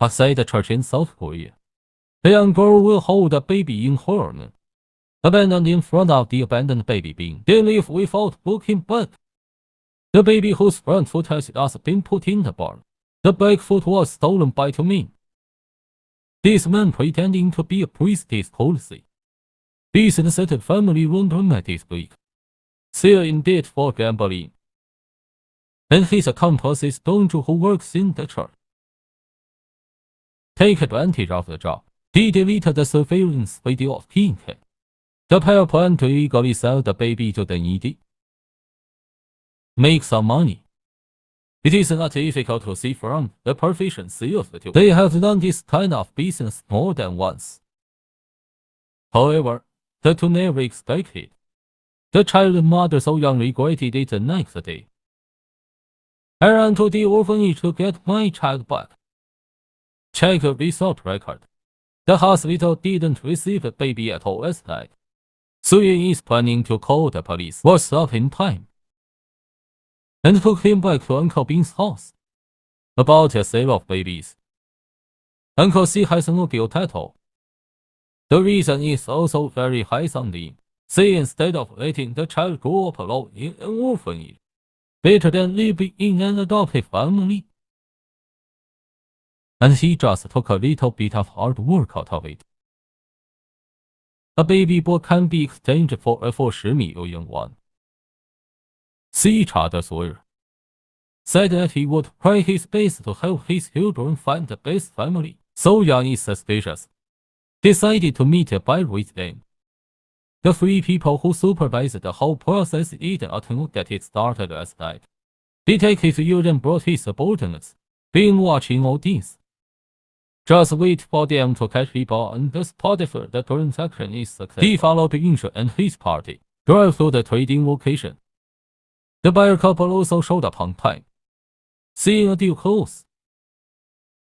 outside the church in South Korea. The young girl will hold the baby in her arms, abandoned in front of the abandoned baby bin. They leave without looking back. The baby whose front foot has just been put in the barn. The back foot was stolen by two men. This man pretending to be a priest is policy. This innocent family laundromat is big. They are in debt for gambling. And his accomplice is Donju who works in the church. Take advantage of the job. He deleted the surveillance video of Pink. The pair plan to illegally sell the baby to the needy. Make some money. It is not difficult to see from the proficiency of the two. They have done this kind of business more than once. However, the two never expected. The child mother so young regretted it the next day. I ran to the orphanage to get my child back. Check the result record. The hospital didn't receive the baby at all last night. Suyun is planning to call the police. Was up in time. And took him back to Uncle Bin's house. About a sale of babies. Uncle C has no guilt at all. The reason is also very high sounding. Say instead of letting the child grow up alone in an orphanage, better than living in an adopted family. And he just took a little bit of hard work out of it. A baby boy can be exchanged for a 40 million won. C查的索尔 said that he would try his best to help his children find the best family. So Yang is suspicious. Decided to meet a buyer with them. The three people who supervised the whole process did not get it started last night. Detective Yuren brought his subordinates, been watching all this. Just wait for them to catch people on the spot if the transaction is successful. He followed Inshu and his party, drive to the trading location. The buyer couple also showed up on time. Seeing a deal close,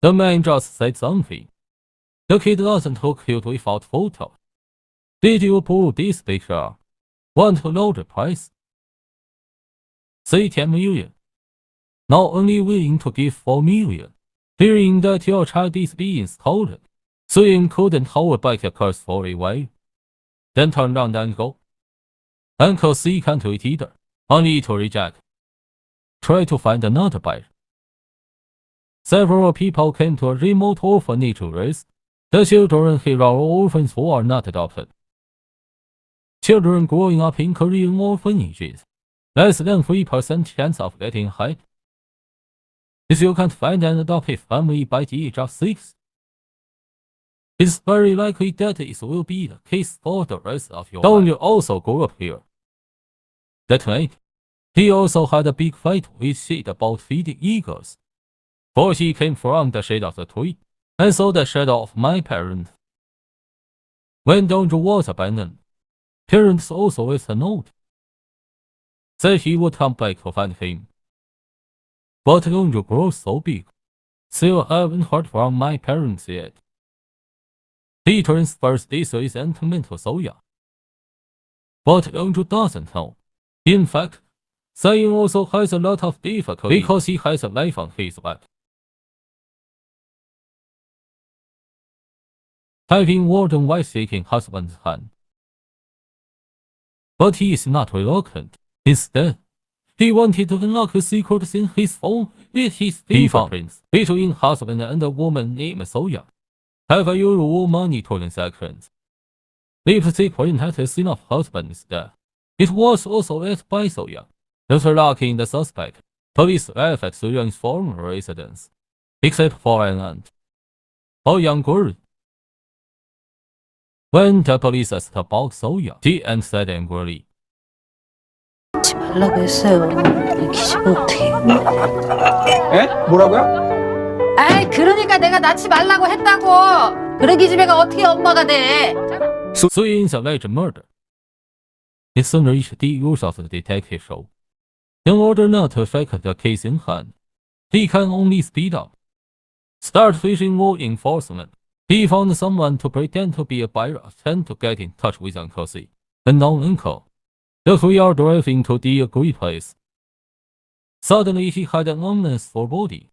the man just said something. The kid doesn't look cute without photo. Did you pull this picture? Want to know the price? Say 10 million. Now only willing to give 4 million. Hearing that your child is being stolen, Suyun couldn't hold back a curse for a while. Then turned around and go. Uncle C can't wait either. Only to reject. Try to find another buyer. Several people came to a remote orphanage to raise the children here are orphans who are not adopted. Children growing up in Korean orphanages, less than 3% chance of getting hit. If you can't find an adopted family by the age of 6, it's very likely that this will be the case for the rest of your life. Donju also grew up here. That night, he also had a big fight with Sid about feeding eagles. For he came from the shade of the tree, and saw the shadow of my parents. When Donju was abandoned, parents also left a note. Said he would come back to find him. But Donju grows so big, still haven't heard from my parents yet. He transfers this resentment to Soya. But Donju doesn't know. In fact, Seyun also has a lot of difficulty because he has a life on his back. Having Warden wife shaking husband's hand. But he is not reluctant. Instead, he wanted to unlock secrets in his phone with his fingerprints between husband and a woman named Soya. Have a usual money transactions. Lipstick printed a scene of husband's death. It was also left by Soya. After locking the suspect, police arrived at Suyun's former residence, except for an aunt, a young girl. When the police asked about Soya, the aunt said angrily, 하지 말라고 했어요. 이 기집애 어떻게. 에? 뭐라고요? 아이 그러니까 내가 낳지 말라고 했다고. 그래 기집애가 어떻게 엄마가 돼. Suyun's alleged murder. It soon reached the ears of the detective show. In order not to affect the case in hand, he can only speed up. Start fishing more enforcement. He found someone to pretend to be a buyer and to get in touch with Uncle C, a known uncle. The three are driving to the agreed place. Suddenly he had an ominous foreboding.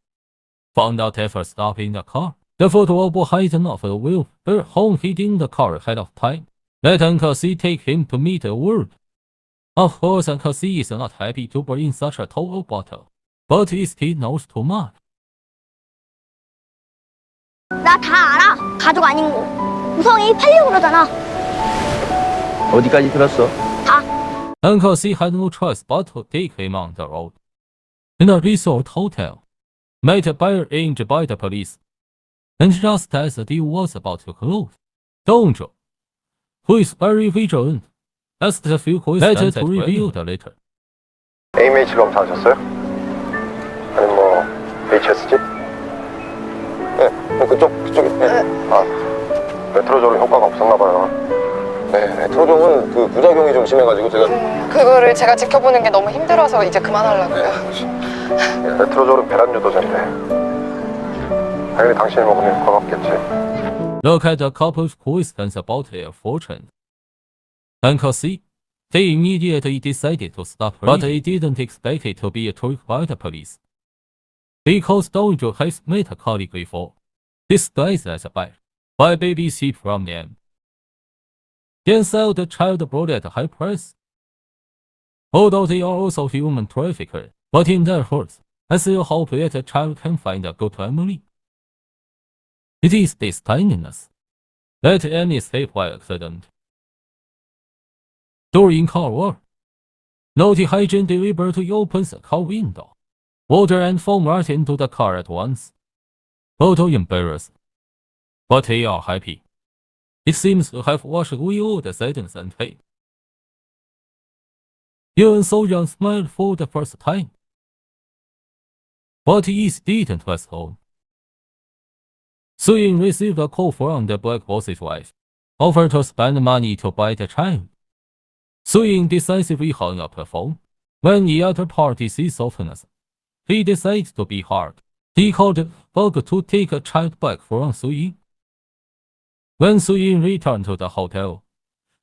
found out after stopping the car. The photo of hidden off the wheel, her home hiding the car ahead of time. Let Uncle C take him to meet the world. Of course, Uncle C is not happy to bring such a tall bottle, but he still knows too much. 나 다 알아. 가족 아닌 거. 우성이 팔려고 그러잖아. 어디까지 들었어? 다. Uncle C had no choice but to take him on the road. In a resort hotel, met by arranged by the police. And just as the deal was about to close, Donjo, who is very vigilant, asked a few questions to reveal the letter. AMH 검사 하셨어요? 아니 뭐 HSG? 네, 그쪽에. 네. 아, 메트로졸은 효과가 없었나 봐요. 네, 메트로졸은 그 부작용이 좀 심해가지고 제가 그거를 제가 지켜보는 게 너무 힘들어서 이제 그만하려고요. 메트로졸은 배란 유도제인데 당연히 당신이 먹으면 효과가 없겠지. Look at the couple's questions about their fortune. Uncle C, they immediately decided to stop her, but they didn't expect it to be a trick by the police. Because Donjo has met a colleague before, disguised as a bear, by babysit from them. Then sell the child abroad at a high price. Although they are also human traffickers, but in their hearts, I still hope that the child can find a good family. It is this tininess that any escape by accident. During car war, Naughty Hygiene deliberately opens the car window. Water and foam rush into the car at once. Although embarrassed, but they are happy. It seems to have washed away all the sadness and hate. Even So-young smiled for the first time. But he didn't was home. So-young received a call from the black boss's wife, offered to spend money to buy the child. So-young decisively hung up the phone. When the other party sees softness, he decides to be hard. He called Bug to take a child back from So-young. When So-young returned to the hotel,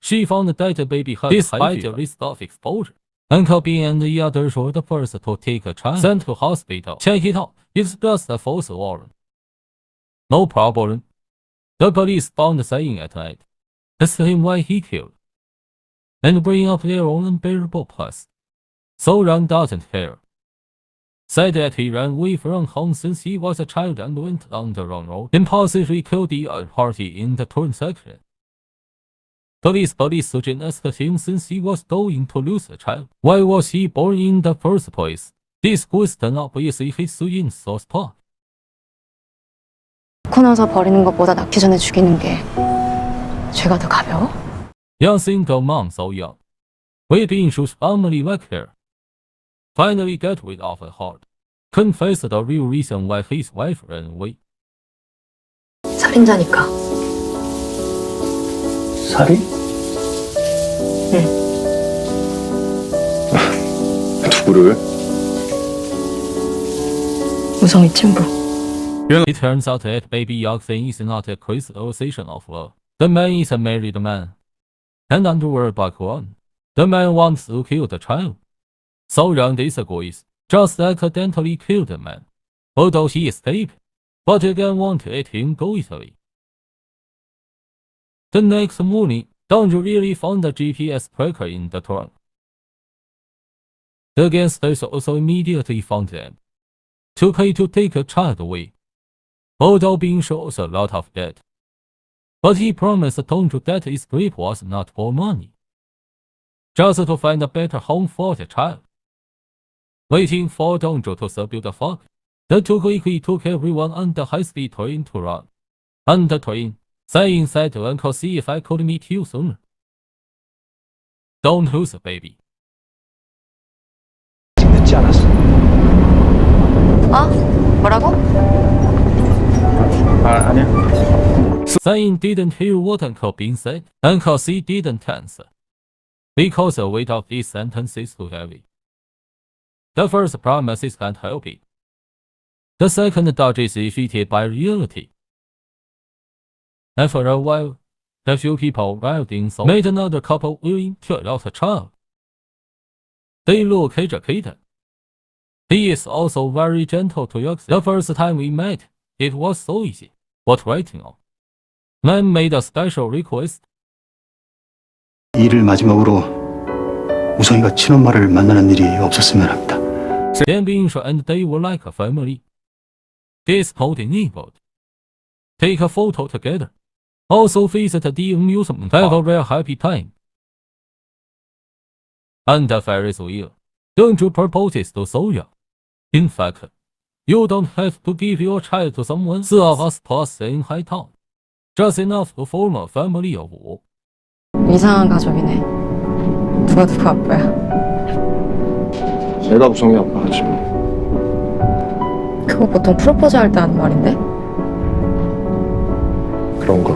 she found that the baby had despite the risk of exposure. Uncle B and the others were the first to take a child sent to hospital. Check it out, it's just a false alarm. No problem. The police found saying at night. Asked him why he killed. And bring up their own unbearable past. So-young doesn't care. Said that he ran away from home since he was a child and went on the wrong road, impulsively killed the other party in the transaction. Police Sujin asked him since he was going to lose a child. Why was he born in the first place? This question obviously hit Sujin's sore spot. 낳고 나서 버리는 것보다 낳기 전에 죽이는 게 죄가 더 가벼워? Young single mom So-young, weeping shoes family like her, finally get rid of her heart, confessed the real reason why his wife ran away. 살인자니까. 살인? 누구를? 우성이 친구. It turns out that baby Yaksen is not a crystallization of love. The man is a married man. And underworld background. The man wants to kill the child. So-young disagrees, just accidentally killed the man. Although he escaped, but again won't let him go easily. The next morning, Donju really found the GPS tracker in the trunk. The gangsters also immediately found them. To pay to take a child away. Although Bing shows a lot of debt. But he promised Donju that his trip was not for money. Just to find a better home for the child. Waiting for Donju to subdue the fog, the two quickly took everyone on the high-speed train to run. On the train, saying said to Uncle C if I could meet you sooner. Don't lose a baby. 아직 늦지 않았어. 뭐라고? 아니야. Saying didn't hear what Uncle Bing said. Uncle C didn't answer. Because the weight of this sentence is too heavy. The first promise can't help it. The second dodge is defeated by reality. After a while, the few people riding so made another couple willing to adopt a child. They look educated. He is also very gentle to Yuxin. The first time we met, it was so easy. What writing on? Man made a special request. 이를 마지막으로 우성이가 친엄마를 만나는 일이 없었으면 합니다. Then Binsha and they were like a family. This holding enabled. Take a photo together. Also visit the amusement have a real happy time. And the Ferris wheel. Don't you propose this to Soya? In fact, you don't have to give your child to someone. 4 of us plus in high town. Just enough to form a family of 5. 이상한 가족이네. 누가 누구 아빠야? 내가 우성이 아빠지. 그거 보통 프로포즈 할 때 하는 말인데? 그런가?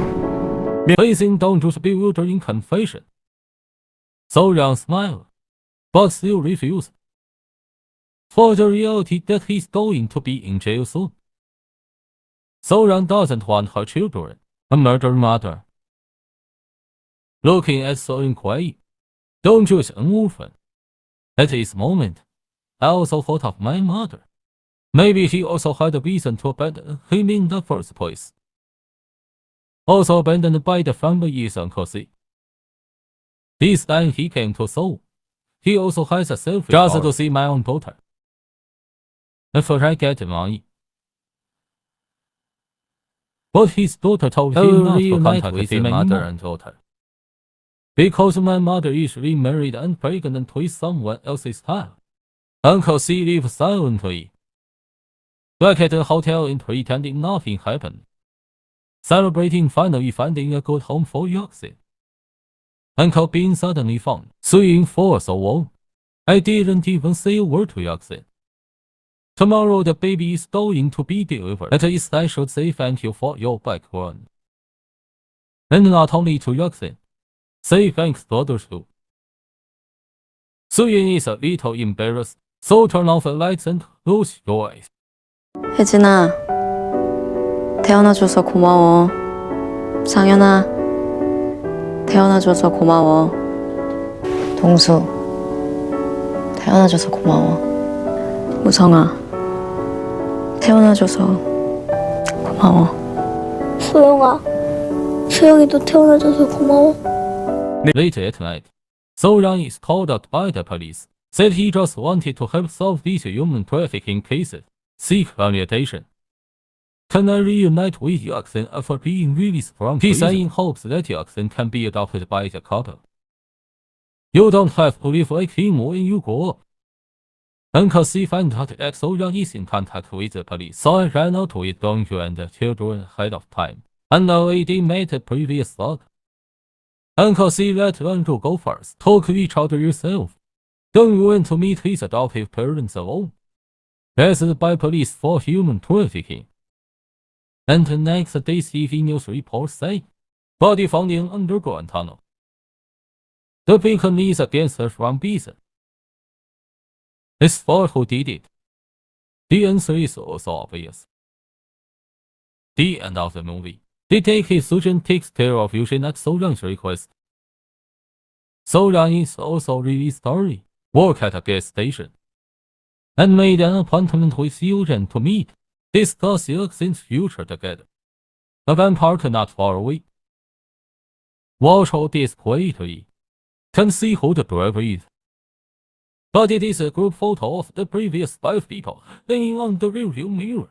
Facing Dongzhu's bewildering confession. Soya smiled, but still refused. For the reality that he's going to be in jail soon. Soya doesn't want her children, a murdered mother. Looking at so inquiry, Dongzhu is an orphan. At this moment, I also thought of my mother. Maybe he also had a reason to abandon him in the first place. Also abandoned by the family is Uncle C. This time he came to Seoul. He also has a selfish just to see my own daughter. If I get money. But his daughter told him not to contact with his mother and daughter. Because my mother is remarried and pregnant with someone else's child. Uncle C lived silently. Back at the hotel and pretending nothing happened. Celebrating finally finding a good home for Yuxin. Uncle being suddenly found, suing for so long. I didn't even say a word to Yuxin. Tomorrow the baby is going to be delivered. At least I should say thank you for your background. And not only to Yuxin. Say thanks to others too. Suyin is a little embarrassed, so turn off the lights and close your eyes. 혜진아, 태어나줘서 고마워. 상현아, 태어나줘서 고마워. 동수, 태어나줘서 고마워. 우성아, 태어나줘서 고마워. 소영아, 소영이도 태어나줘서 고마워. Later at night, So-young is called out by the police. Said he just wanted to help solve these human trafficking cases. Seek validation. Can I reunite with Yuxin after being released from prison? He said in hopes that Yuxin can be adopted by the couple. You don't have to live like him when you grow up. Uncle C found out that So-young is in contact with the police, so I ran out with Dongju and the children ahead of time. And already met a previous thought. Uncle C let Dongju go first. Talk to each other yourself. Dongju went to meet his adoptive parents alone. Arrested by police for human trafficking. And the next day TV news reports say, body found in underground tunnel. The beacon is against us from Bison. As for who did it, the answer is also obvious. The end of the movie. Detective Sujin takes care of Yushin at So-young's request. So-young is also really sorry. Work at a gas station. And made an appointment with Yushin to meet. Discuss Yuxin's future together. A van park not far away. Watch all this quietly. Can see who the driver is. But it is a group photo of the previous 5 people laying on the rearview mirror.